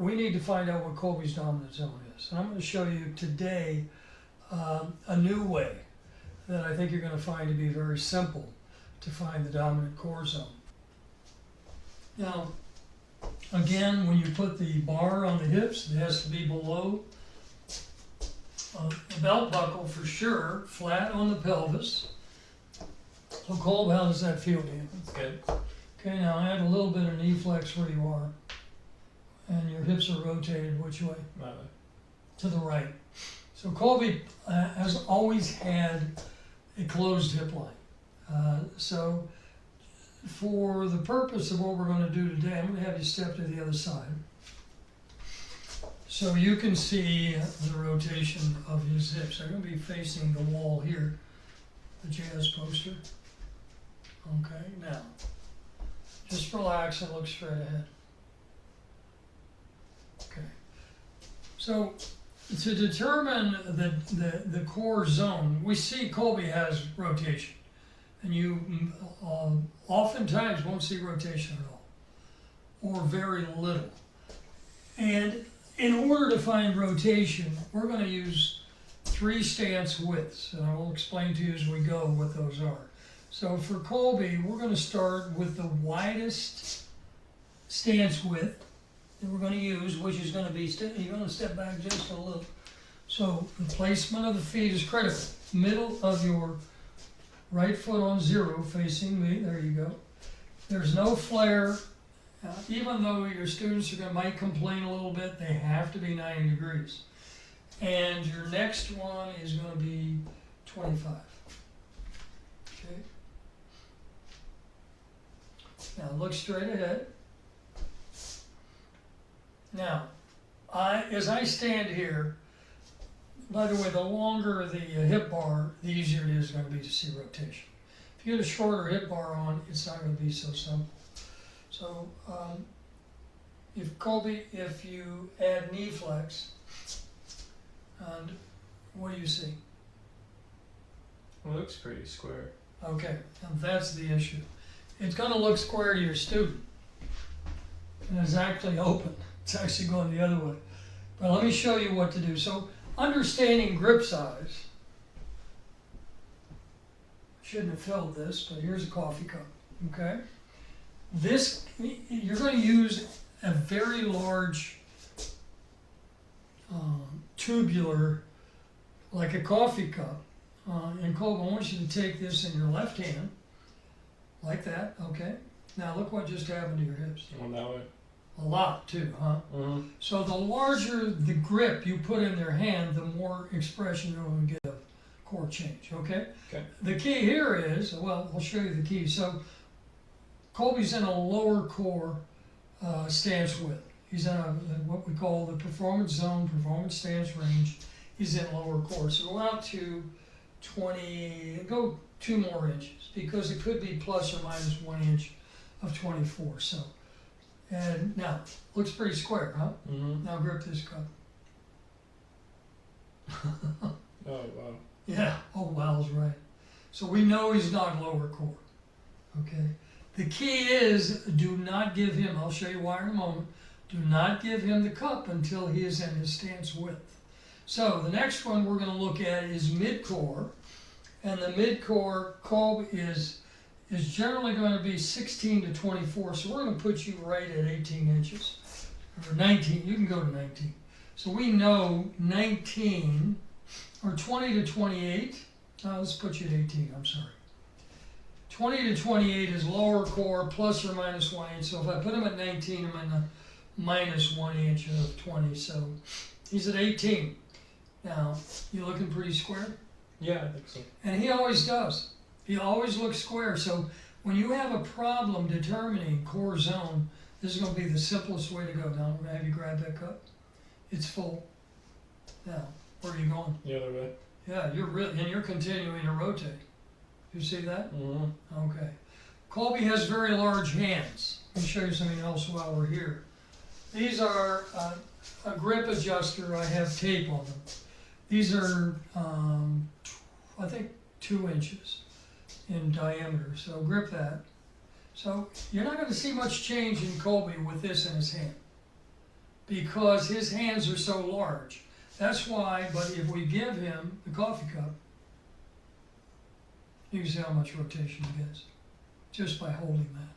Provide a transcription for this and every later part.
we need to find out what Colby's dominant zone is. And I'm going to show you today a new way that I think you're going to find to be very simple to find the dominant core zone. Now, again, when you put the bar on the hips, it has to be below the belt buckle for sure, flat on the pelvis. So Colby, how does that feel to you? That's good. Okay, now add a little bit of knee flex where you are. And your hips are rotated which way? My way. To the right. So Colby has always had a closed hip line. So for the purpose of what we're going to do today, I'm going to have you step to the other side. So you can see the rotation of his hips. They're going to be facing the wall here, the jazz poster. Okay, now, just relax and look straight ahead. Okay. So to determine the core zone, we see Colby has rotation. And you oftentimes won't see rotation at all, or very little. And in order to find rotation, we're going to use 3 stance widths, and I will explain to you as we go what those are. So for Colby, we're going to start with the widest stance width that we're going to use, which is going to be, you're going to step back just a little. So the placement of the feet is critical. Middle of your right foot on 0 facing me, there you go. There's no flare. Even though your students might complain a little bit, they have to be 90 degrees. And your next one is going to be 25. Okay. Now look straight ahead. Now, as I stand here, by the way, the longer the hip bar, the easier it is going to be to see rotation. If you get a shorter hip bar on, it's not going to be so simple. So, if you add knee flex, and what do you see? It looks pretty square. Okay, and that's the issue. It's going to look square to your student, and it's actually open. It's actually going the other way. But let me show you what to do. So, understanding grip size, shouldn't have filled this, but here's a coffee cup, okay? This, you're going to use a very large tubular, like a coffee cup. And Colby, I want you to take this in your left hand, like that, okay? Now look what just happened to your hips. Well, that way. A lot too, huh? Mm-hmm. So the larger the grip you put in their hand, the more expression you're going to get of core change, okay? Okay. The key here is, well, I'll show you the key. So Colby's in a lower core stance width. He's in what we call the performance zone, performance stance range. He's in lower core. So go out to 20, go 2 more inches, because it could be plus or minus 1 inch of 24. So, and now, looks pretty square, huh? Mm-hmm. Now grip this cup. Oh, wow. Yeah, oh wow's right. So we know he's not lower core, okay? The key is, do not give him, I'll show you why in a moment, do not give him the cup until he is in his stance width. So the next one we're going to look at is mid-core, and the mid-core Colby is generally going to be 16 to 24, so we're going to put you right at 18 inches, or 19, you can go to 19. So we know 19, or 20 to 28, let's put you at 18, I'm sorry. 20 to 28 is lower core plus or minus 1 inch, so if I put him at 19, I'm in the minus 1 inch of 20, so he's at 18. Now, you looking pretty square? Yeah, I think so. And he always does. He always looks square. So when you have a problem determining core zone, this is going to be the simplest way to go. Now, I'm going to have you grab that cup. It's full. Now, where are you going? The other way. Yeah, you're continuing to rotate. You see that? Mm-hmm. Okay. Colby has very large hands. Let me show you something else while we're here. These are a grip adjuster. I have tape on them. These are, I think, 2 inches in diameter, so grip that. So you're not going to see much change in Colby with this in his hand. because his hands are so large. That's why, but if we give him the coffee cup, you can see how much rotation he gets just by holding that.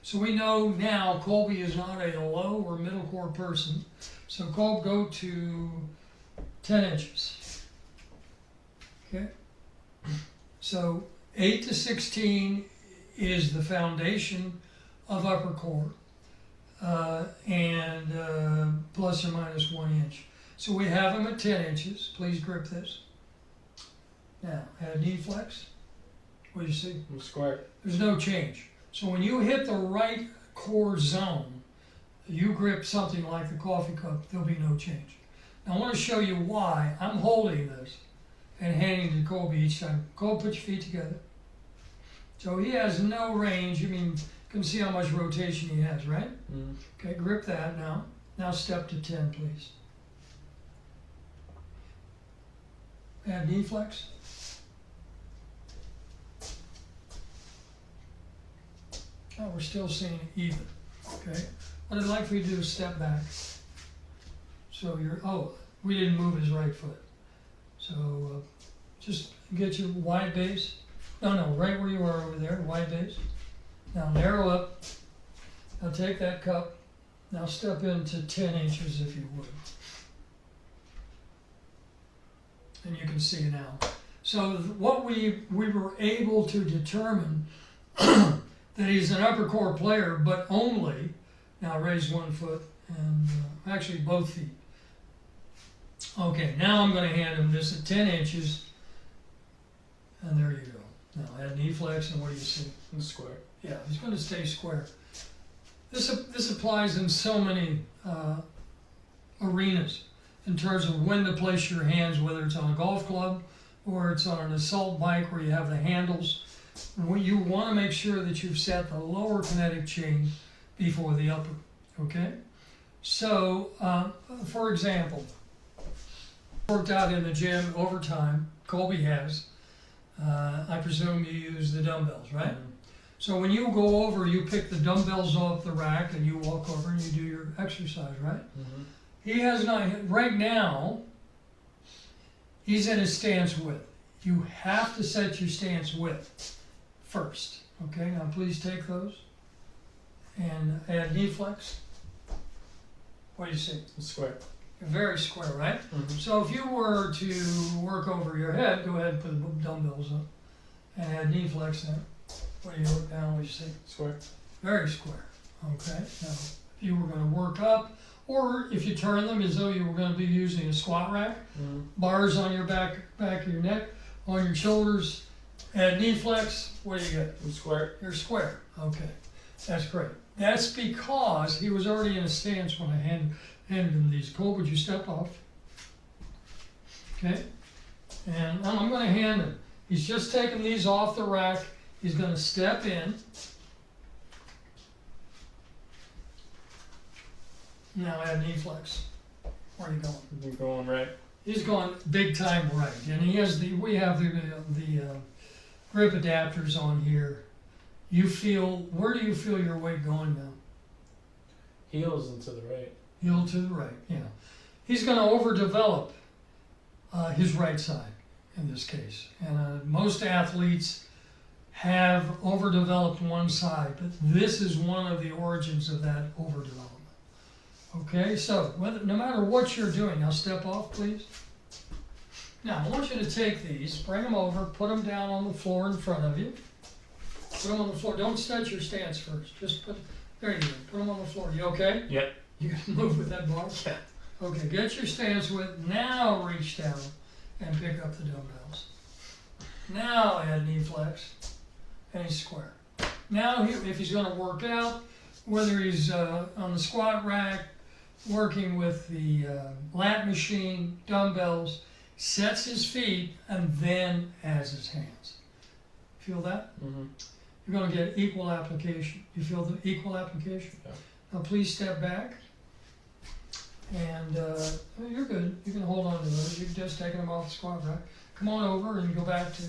So we know now Colby is not a low or middle core person. So Colby, go to 10 inches. Okay? So 8 to 16 is the foundation of upper core, and plus or minus 1 inch. So we have him at 10 inches. Please grip this. Now, add knee flex. What do you see? Square. There's no change. So when you hit the right core zone, you grip something like the coffee cup, there'll be no change. Now I want to show you why I'm holding this and handing it to Colby each time. Colby, put your feet together. So he has no range. I mean, you can see how much rotation he has, right? Mm. Okay, grip that now. Now step to 10, please. Add knee flex. Oh, we're still seeing even, okay? What I'd like for you to do is step back. So we didn't move his right foot. So just get your wide base. No, right where you are over there, wide base. Now narrow up. Now take that cup. Now step into 10 inches if you would. And you can see now. So what we were able to determine that he's an upper core player, but only, now raise 1 foot, and actually both feet. Okay, now I'm going to hand him this at 10 inches, and there you go. Now add knee flex, and what do you see? Square. Yeah, he's going to stay square. This applies in so many arenas in terms of when to place your hands, whether it's on a golf club or it's on an assault bike where you have the handles. You want to make sure that you've set the lower kinetic chain before the upper, okay? So, for example, worked out in the gym over time, Colby has, I presume you use the dumbbells, right? Mm. So when you go over, you pick the dumbbells off the rack and you walk over and you do your exercise, right? Mm-hmm. He has not, right now, he's in his stance width. You have to set your stance width first. Okay, now please take those and add knee flex. What do you see? Square. Very square, right? Mm-hmm. So if you were to work over your head, go ahead and put the dumbbells up and add knee flex there. What do you look down? What do you see? Square. Very square. Okay, now if you were going to work up, or if you turn them as though you were going to be using a squat rack, bars on your back of your neck, on your shoulders, add knee flex, what do you get? Square. You're square. Okay, that's great. That's because he was already in a stance when I handed him these. Cole, would you step off? Okay, and I'm going to hand him. He's just taken these off the rack. He's going to step in. Now add knee flex. Where are you going? You're going right. He's going big time right, and he has we have the grip adapters on here. You feel, where do you feel your weight going now? Heels and to the right. Heel to the right, yeah. He's going to overdevelop his right side in this case, and most athletes have overdeveloped one side, but this is one of the origins of that overdevelopment. Okay, so no matter what you're doing, now step off, please. Now, I want you to take these, bring them over, put them down on the floor in front of you. Put them on the floor. Don't set your stance first. Just there you go. Put them on the floor. You okay? Yep. You can move with that bar? Yeah. Okay, get your stance width. Now reach down and pick up the dumbbells. Now add knee flex, and he's square. Now, if he's going to work out, whether he's on the squat rack, working with the lat machine, dumbbells, sets his feet, and then adds his hands. Feel that? Mm-hmm. You're going to get equal application. You feel the equal application? Yeah. Now please step back. And you're good. You can hold on to those. You've just taken them off the squat rack. Come on over and go back to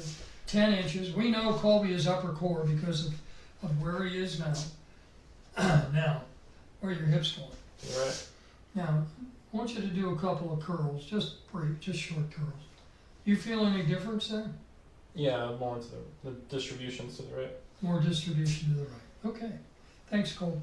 10 inches. We know Colby is upper core because of where he is now. Now, where are your hips going? To the right. Now, I want you to do a couple of curls, just brief, just short curls. You feel any difference there? Yeah, more into the distributions to the right. More distribution to the right. Okay. Thanks, Cole.